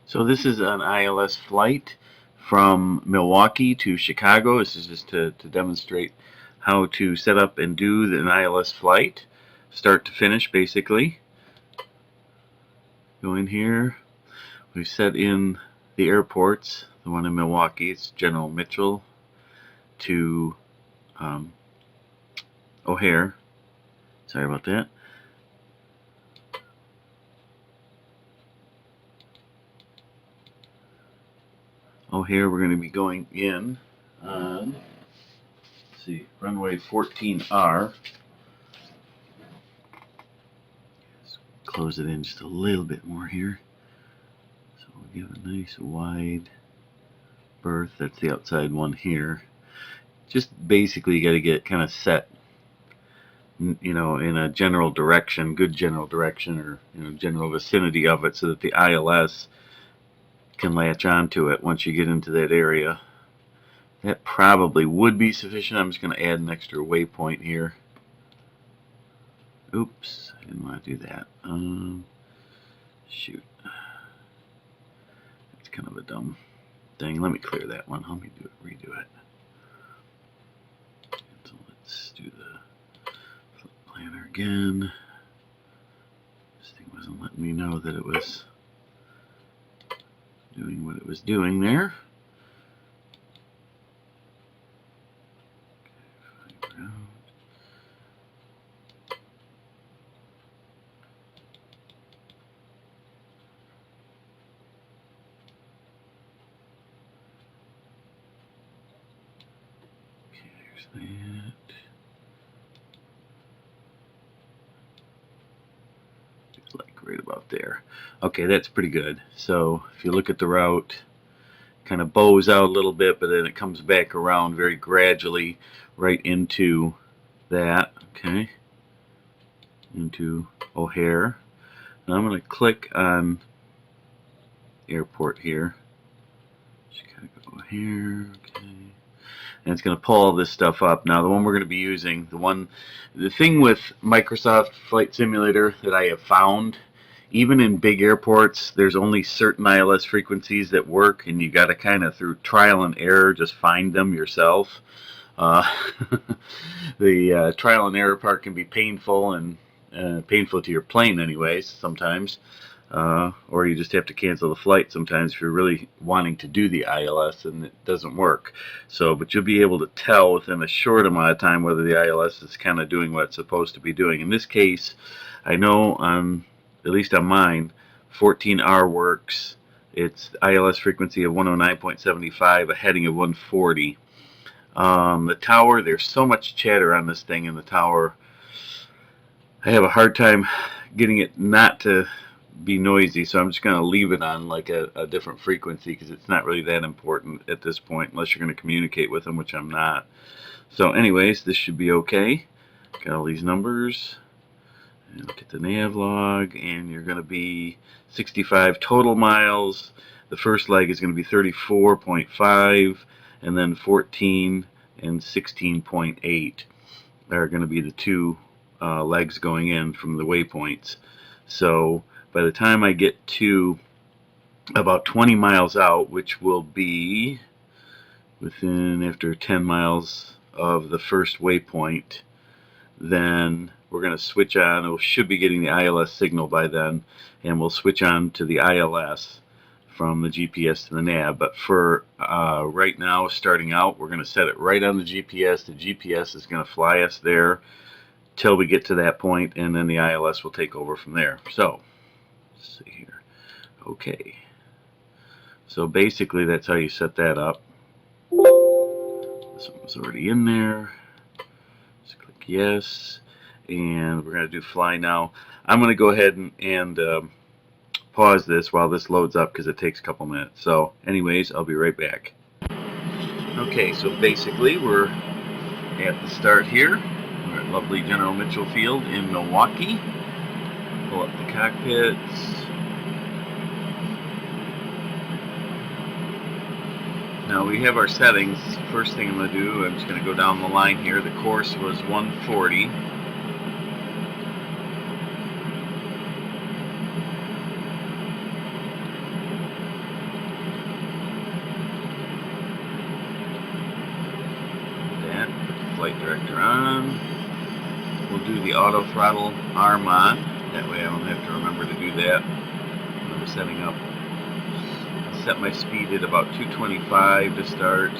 So this is an ILS flight from Milwaukee to Chicago. This is just to demonstrate how to set up and do an ILS flight, start to finish basically. Go in here. We've set in the airports. The one in Milwaukee, it's General Mitchell to O'Hare. Sorry about that. O'Hare, we're going to be going in on, let's see, runway 14R. Let's close it in just a little bit more here. So we'll give a nice wide berth. That's the outside one here. Just basically you got to get kind of set, you know, in a general direction, good general direction, or general vicinity of it, so that the ILS can latch onto it once you get into that area. That probably would be sufficient. I'm just going to add an extra waypoint here. Oops, I didn't want to do that. Shoot. That's kind of a dumb thing. Let me clear that one. Let me redo it. So let's do the flip planner again. This thing wasn't letting me know that it was doing what it was doing there. That. Like right about there. Okay, that's pretty good. So if you look at the route, kind of bows out a little bit, but then it comes back around very gradually right into that. Okay, into O'Hare. Now I'm going to click on airport here. Just gotta go here. Okay. And it's going to pull all this stuff up. Now the one we're going to be using, the thing with Microsoft Flight Simulator that I have found, even in big airports, there's only certain ILS frequencies that work, and you got to kind of, through trial and error, just find them yourself. The trial and error part can be painful, and painful to your plane anyways sometimes. Or you just have to cancel the flight sometimes if you're really wanting to do the ILS and it doesn't work. So, but you'll be able to tell within a short amount of time whether the ILS is kind of doing what it's supposed to be doing. In this case, I know at least on mine, 14R works. It's ILS frequency of 109.75, a heading of 140. The tower, there's so much chatter on this thing in the tower. I have a hard time getting it not to be noisy, so I'm just going to leave it on like a different frequency, because it's not really that important at this point unless you're going to communicate with them, which I'm not. So anyways, this should be okay. Got all these numbers, and look at the nav log, and you're going to be 65 total miles. The first leg is going to be 34.5, and then 14 and 16.8 are going to be the two legs going in from the waypoints. So by the time I get to about 20 miles out, which will be after 10 miles of the first waypoint, then we're going to switch on. We should be getting the ILS signal by then, and we'll switch on to the ILS from the GPS to the nav. But for right now, starting out, we're going to set it right on the GPS. The GPS is going to fly us there till we get to that point, and then the ILS will take over from there. So let's see here. Okay, so basically that's how you set that up. This one was already in there. Just click yes, and we're going to do fly now. I'm going to go ahead and pause this while this loads up, because it takes a couple minutes. So anyways, I'll be right back. Okay, so basically we're at the start here. We're at lovely General Mitchell Field in Milwaukee. Pull up the cockpits. Now we have our settings. First thing I'm going to do, I'm just going to go down the line here. The course was 140. on. We'll do the auto throttle arm on. That way I don't have to remember to do that when I'm setting up. I'll set my speed at about 225 to start.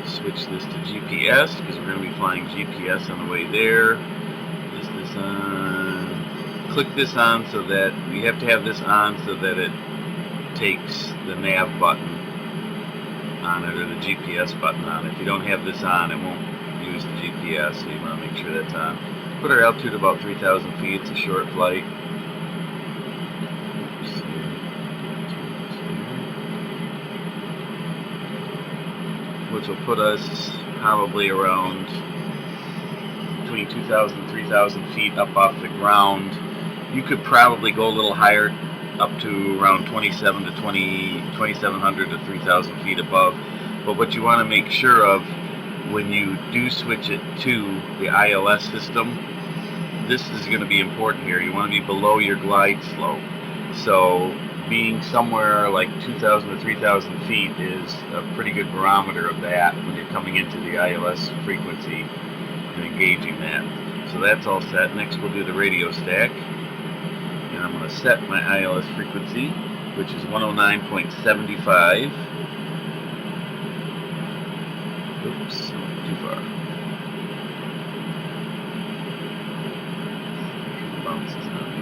Switch this to GPS because we're going to be flying GPS on the way there. This on. Click this on so that you have to have this on so that it takes the nav button on it or the GPS button on it. If you don't have this on, it won't use the GPS, so you want to make sure that's on. Put our altitude about 3,000 feet. It's a short flight. Which will put us probably around between 2,000 and 3,000 feet up off the ground. You could probably go a little higher, up to around 2,700 to 3,000 feet above. But what you want to make sure of when you do switch it to the ILS system, this is going to be important here. You want to be below your glide slope. So being somewhere like 2,000 to 3,000 feet is a pretty good barometer of that when you're coming into the ILS frequency and engaging that. So that's all set. Next we'll do the radio stack. And I'm going to set my ILS frequency, which is 109.75. Oops, too far. Bounces on me.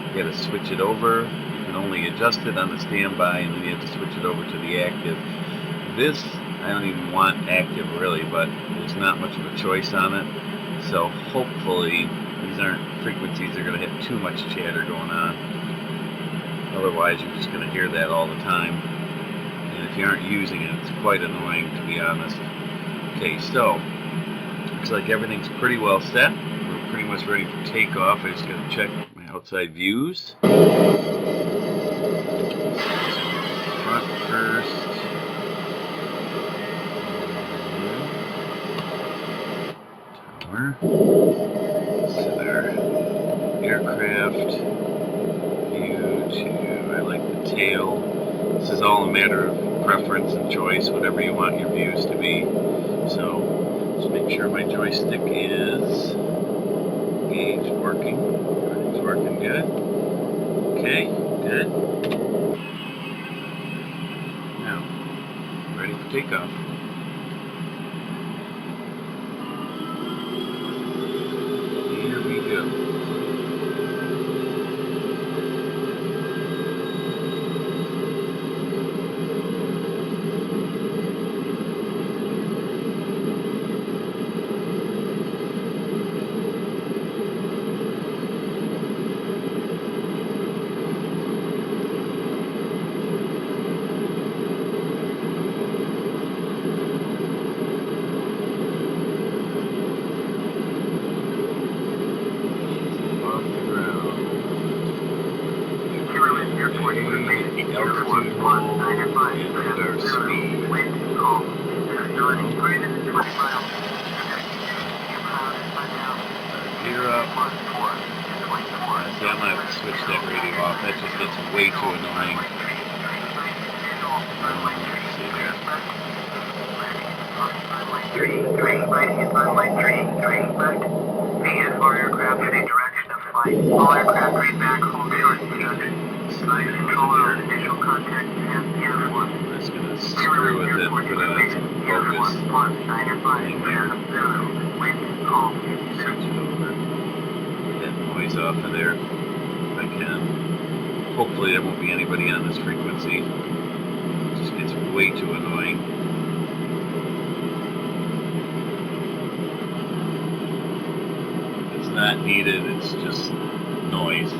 You got to switch it over. You can only adjust it on the standby, and then you have to switch it over to the active. This, I don't even want active really, but there's not much of a choice on it. So hopefully these aren't frequencies that are going to have too much chatter going on. Otherwise you're just going to hear that all the time. And if you aren't using it, it's quite annoying, to be honest. Okay, so looks like everything's pretty well set. Pretty much ready for takeoff. I just got to check my outside views. Front first. Tower. Set our aircraft view to, I like the tail. This is all a matter of preference and choice, whatever you want your views to be. So just make sure my joystick is engaged, working. Everything's working good. Okay, good. Now, ready for takeoff. Here we go. See, I'm going to have to switch that radio off. That just gets way too annoying. Let's see here. 3, right, runway 3, left. VFR aircraft in direction of flight. All aircraft read back, home short, Flight controller, initial contact, and uniform. I'm just going to screw with it and put it on some focus thing there. Switch it over. That noise off of there if I can. Hopefully there won't be anybody on this frequency. It just gets way too annoying. It's not needed, it's just noise.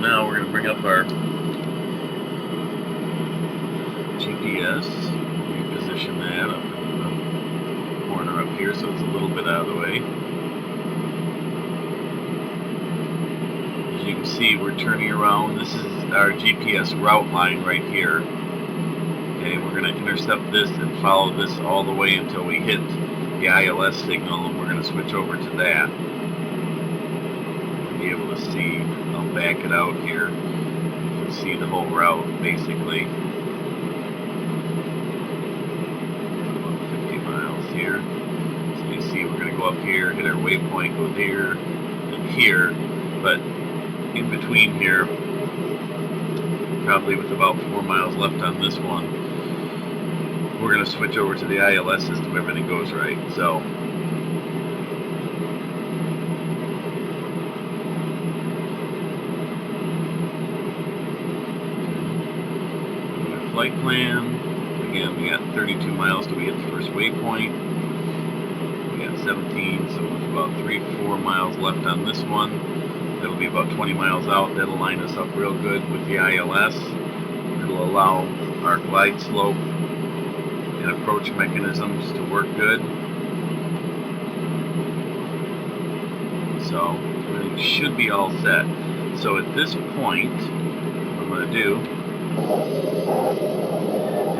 now we're going to bring up our GPS, reposition that up in the corner up here so it's a little bit out of the way. As you can see, we're turning around. This is our GPS route line right here. Okay, we're going to intercept this and follow this all the way until we hit the ILS signal, and we're going to switch over to that. You'll be able to see, I'll back it out here. You can see the whole route basically. About 50 miles here. So you see we're going to go up here, hit our waypoint, go here and here, but in between here, probably with about 4 miles left on this one, we're going to switch over to the ILS system. Everything goes right. So flight plan. Again, we got 32 miles till we hit the first waypoint. We got 17, so with about 3-4 miles left on this one. That'll be about 20 miles out. That'll line us up real good with the ILS. It'll allow our glide slope and approach mechanisms to work good. So everything should be all set. So at this point, what I'm going to do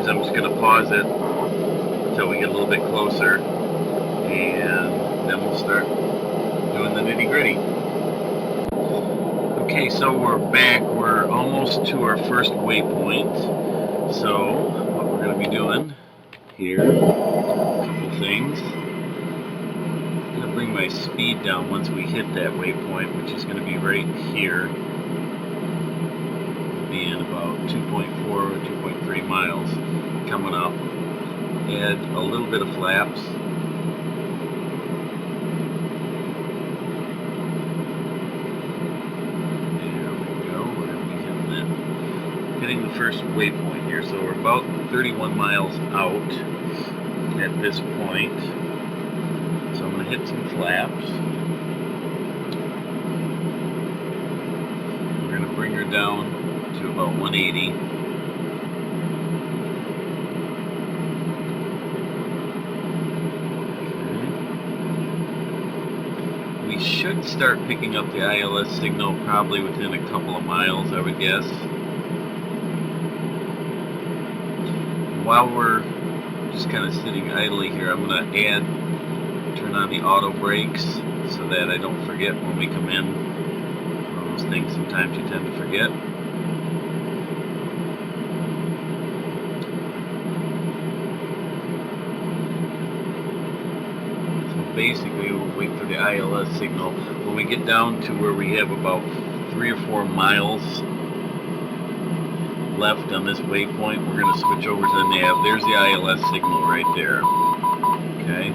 is I'm just going to pause it until we get a little bit closer, and then we'll start doing the nitty-gritty. Okay, so we're back. We're almost to our first waypoint. So what we're going to be doing here, a couple things. I'm going to bring my speed down once we hit that waypoint, which is going to be right here. Be in about 2.4 or 2.3 miles coming up. Add a little bit of flaps. Hitting the first waypoint here, so we're about 31 miles out at this point. So I'm going to hit some flaps. We're going to bring her down to about 180. Okay. We should start picking up the ILS signal probably within a couple of miles, I would guess. While we're just kind of sitting idly here, I'm going to turn on the auto brakes so that I don't forget when we come in. One of those things sometimes you tend to forget. So basically we'll wait for the ILS signal. When we get down to where we have about 3 or 4 miles left on this waypoint, we're going to switch over to the nav. There's the ILS signal right there. Okay.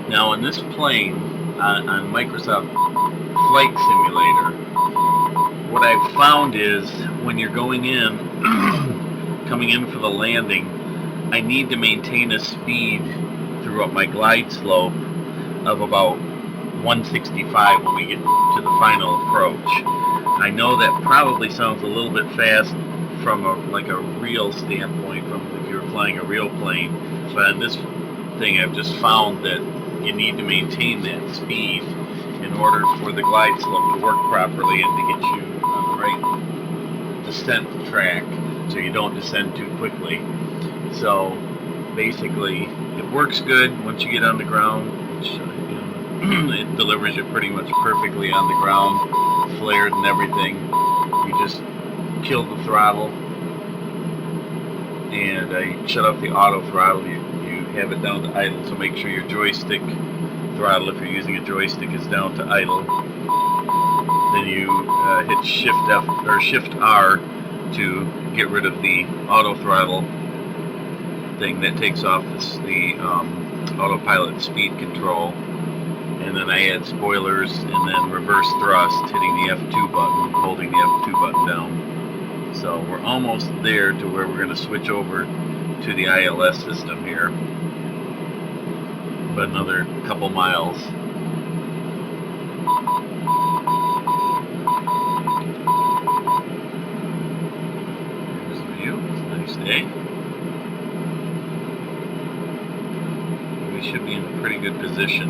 Now on this plane, on Microsoft Flight Simulator, what I've found is when you're going in, coming in for the landing, I need to maintain a speed throughout my glide slope of about 165 when we get to the final approach. I know that probably sounds a little bit fast from a real standpoint, from if you were flying a real plane, but on this thing I've just found that you need to maintain that speed in order for the glide slope to work properly and to get you on the right descent track so you don't descend too quickly. So basically it works good once you get on the ground. It delivers you pretty much perfectly on the ground, flared and everything. You just kill the throttle, and I shut off the auto throttle. You have it down to idle, so make sure your joystick throttle, if you're using a joystick, is down to idle. Then you hit Shift F or Shift R to get rid of the auto throttle thing that takes off the autopilot speed control. And then I add spoilers and then reverse thrust, hitting the F2 button, holding the F2 button down. So we're almost there to where we're going to switch over to the ILS system here. but another couple miles. Here's the view. It's a nice day. We should be in a pretty good position.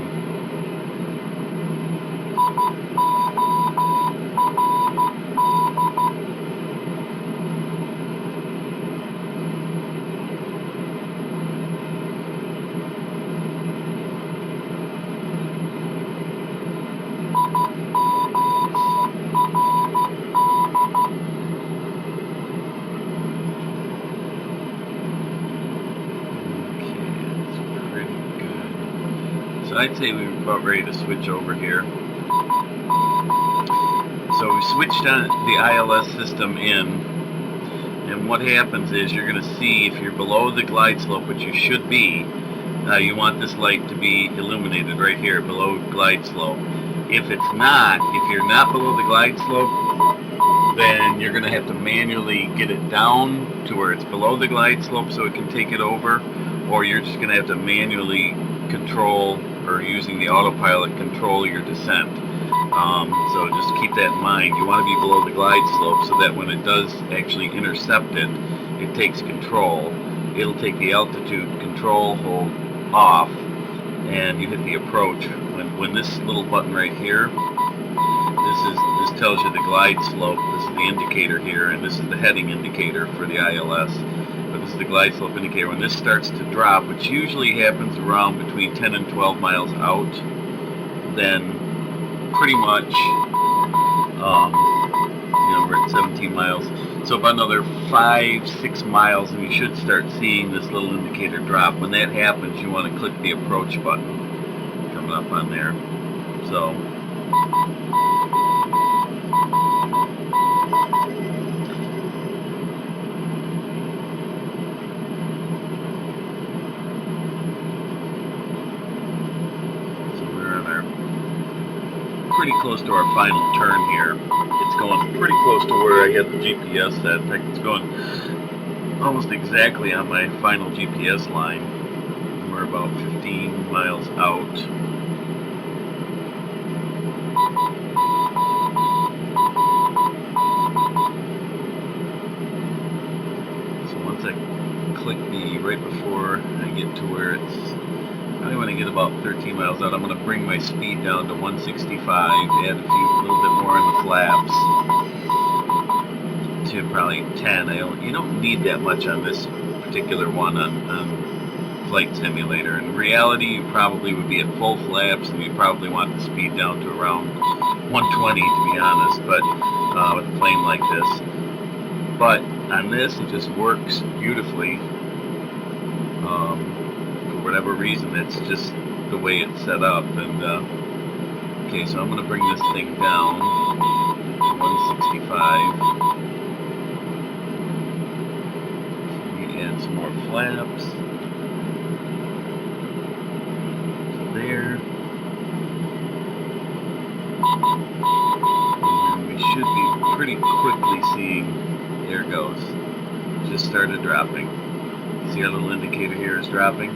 So I'd say we were about ready to switch over here. So we switched on the ILS system in, and what happens is you're going to see if you're below the glide slope, which you should be, you want this light to be illuminated right here, below glide slope. If it's not, if you're not below the glide slope, then you're going to have to manually get it down to where it's below the glide slope so it can take it over, or you're just going to have to manually control, or using the autopilot control your descent. So just keep that in mind. You want to be below the glide slope so that when it does actually intercept it, it takes control. It'll take the altitude control hold off, and you hit the approach. When this little button right here, this tells you the glide slope. This is the indicator here, and this is the heading indicator for the ILS. But this is the glide slope indicator. When this starts to drop, which usually happens around between 10 and 12 miles out, then pretty much, we're at 17 miles. So about another 5-6 miles, and you should start seeing this little indicator drop. When that happens, you want to click the approach button coming up on there. So pretty close to our final turn here. It's going pretty close to where I had the GPS set. In fact, it's going almost exactly on my final GPS line. We're about 15 miles out. So once I click the right before I get to where it's, I want to get about 13 miles out. I'm going to bring my speed down to 165, add a little bit more in the flaps to probably 10. You don't need that much on this particular one on Flight Simulator. In reality, you probably would be at full flaps, and you probably want the speed down to around 120, to be honest, but with a plane like this. But on this, it just works beautifully. For whatever reason, it's just the way it's set up. And okay, so I'm going to bring this thing down to 165. Let me add some more flaps. There. And we should be pretty quickly seeing, there it goes. Just started dropping. See our little indicator here is dropping?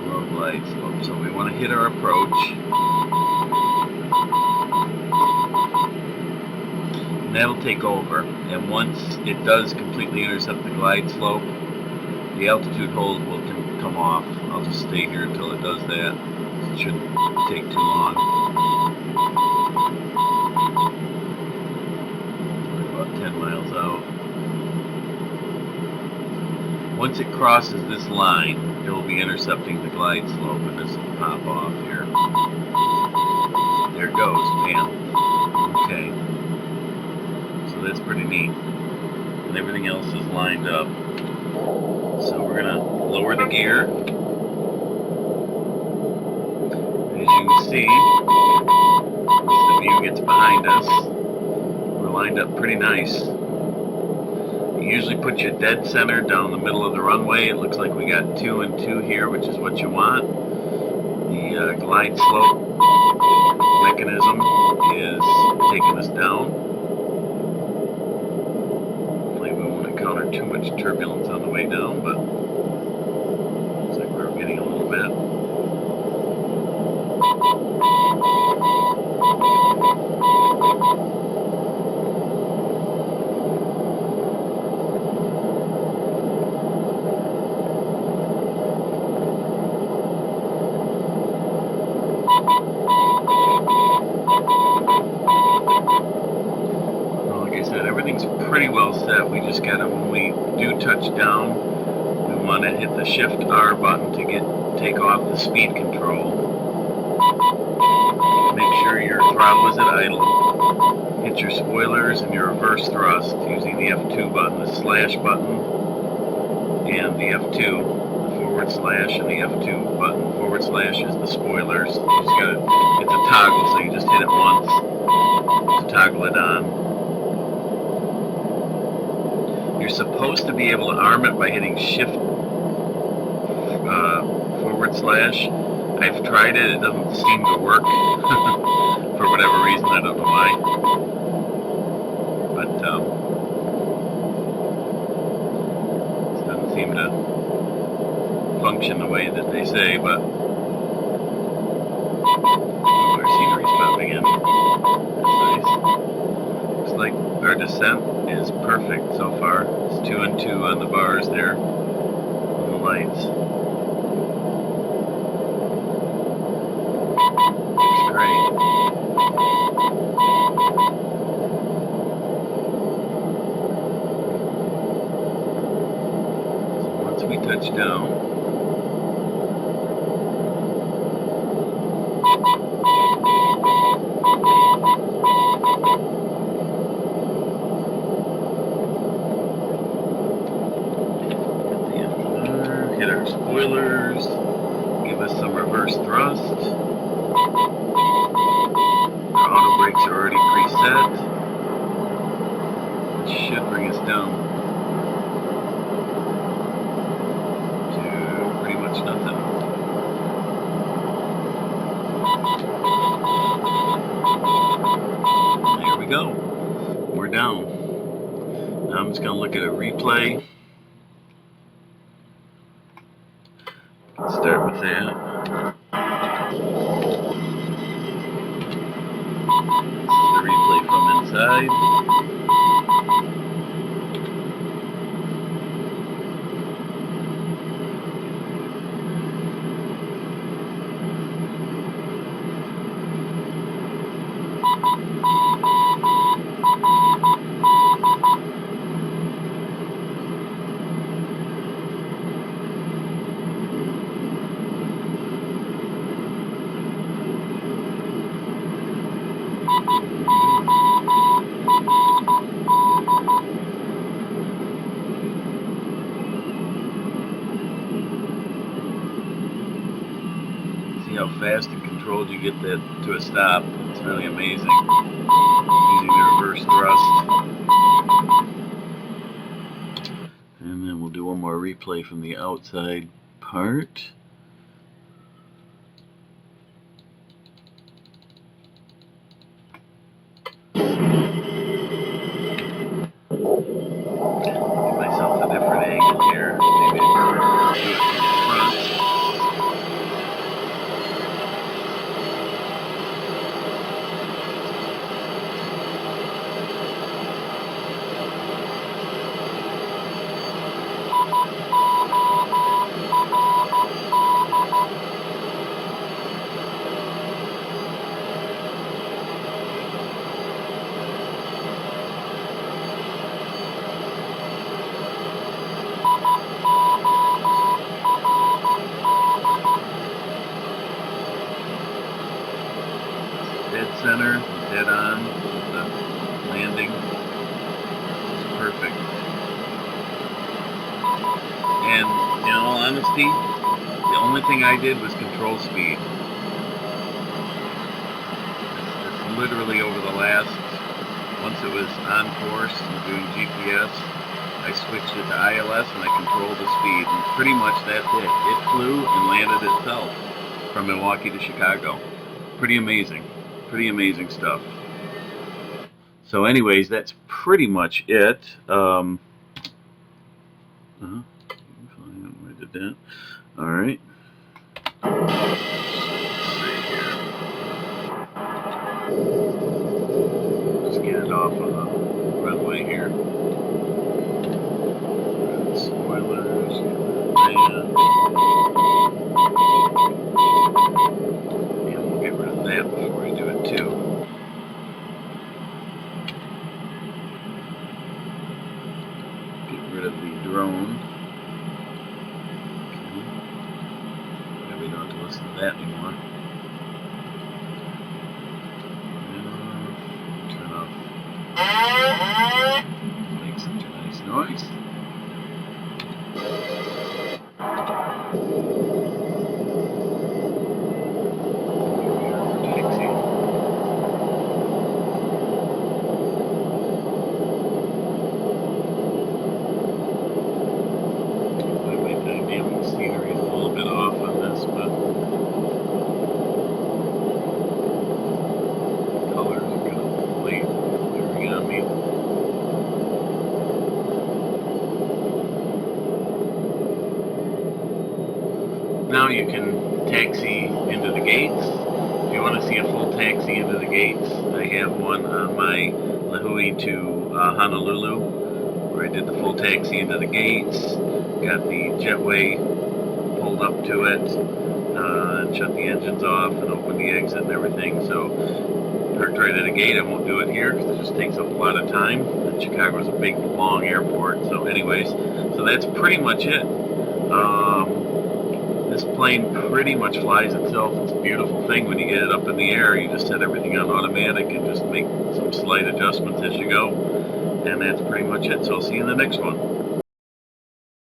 Low glide slope. So we want to hit our approach. And that'll take over. And once it does completely intercept the glide slope, the altitude hold will come off. I'll just stay here until it does that. It shouldn't take too long. We're about 10 miles out. Once it crosses this line, it will be intercepting the glide slope, and this will pop off here. There it goes, bam. Okay. So that's pretty neat. And everything else is lined up. So we're going to lower the gear. As you can see, once the view gets behind us, we're lined up pretty nice. You usually put your dead center down the middle of the runway. It looks like we got 2 and 2 here, which is what you want. The glide slope mechanism is taking us down. Hopefully we won't encounter too much turbulence on the way down, but getting a little bit. Like I said, everything's pretty well set. We just gotta, when we do touch down, we want to hit the Shift R button to take off the speed control. Make sure your throttle is at idle. Hit your spoilers and your reverse thrust using the F2 button, the slash button, and the F2, the forward slash, and the F2 button. Forward slash is the spoilers. It's a toggle, so you just hit it once to toggle it on. You're supposed to be able to arm it by hitting Shift forward slash. I've tried it, it doesn't seem to work for whatever reason, I don't know why. But it doesn't seem to function the way that they say, but our scenery's popping in. That's nice. Looks like our descent is perfect so far. It's 2 and 2 on the bars there, on the lights. Looks great. So once we touch down, hit our spoilers, give us some reverse thrust. Our auto brakes are already preset. It should bring us down to pretty much nothing. There we go. We're down. Now I'm just going to look at a replay. Let's start with that. This is the replay from inside. See how fast and controlled you get that to a stop. It's really amazing. Using the reverse thrust. And then we'll do one more replay from the outside part. Give myself a different angle here. Maybe do it from the front. Dead center, dead on with the landing. It's perfect. And in all honesty, the only thing I did was control speed. It's literally over the last, once it was on course and doing GPS, I switched it to ILS and I controlled the speed. And pretty much that's it. It flew and landed itself from Milwaukee to Chicago. Pretty amazing. Pretty amazing stuff. So anyways, that's pretty much it. I did that. Alright. Just get it off of the runway here. Spoilers. Yeah, we'll get rid of that before we do it too. Get rid of the drone. Okay. Yeah, we don't have to listen to that anymore. Turn off. Make such a nice noise. Dynamic scenery is a little bit off on this, but colors are going to play very on me. Now you can taxi into the gates. If you want to see a full taxi into the gates, I have one on my Lahui to Honolulu, where I did the full taxi into the gates. Got the jetway pulled up to it, and shut the engines off and opened the exit and everything. So parked right at a gate. I won't do it here because it just takes up a lot of time. And Chicago's a big, long airport. So anyways, so that's pretty much it. This plane pretty much flies itself. It's a beautiful thing when you get it up in the air. You just set everything on automatic and just make some slight adjustments as you go. And that's pretty much it. So I'll see you in the next one.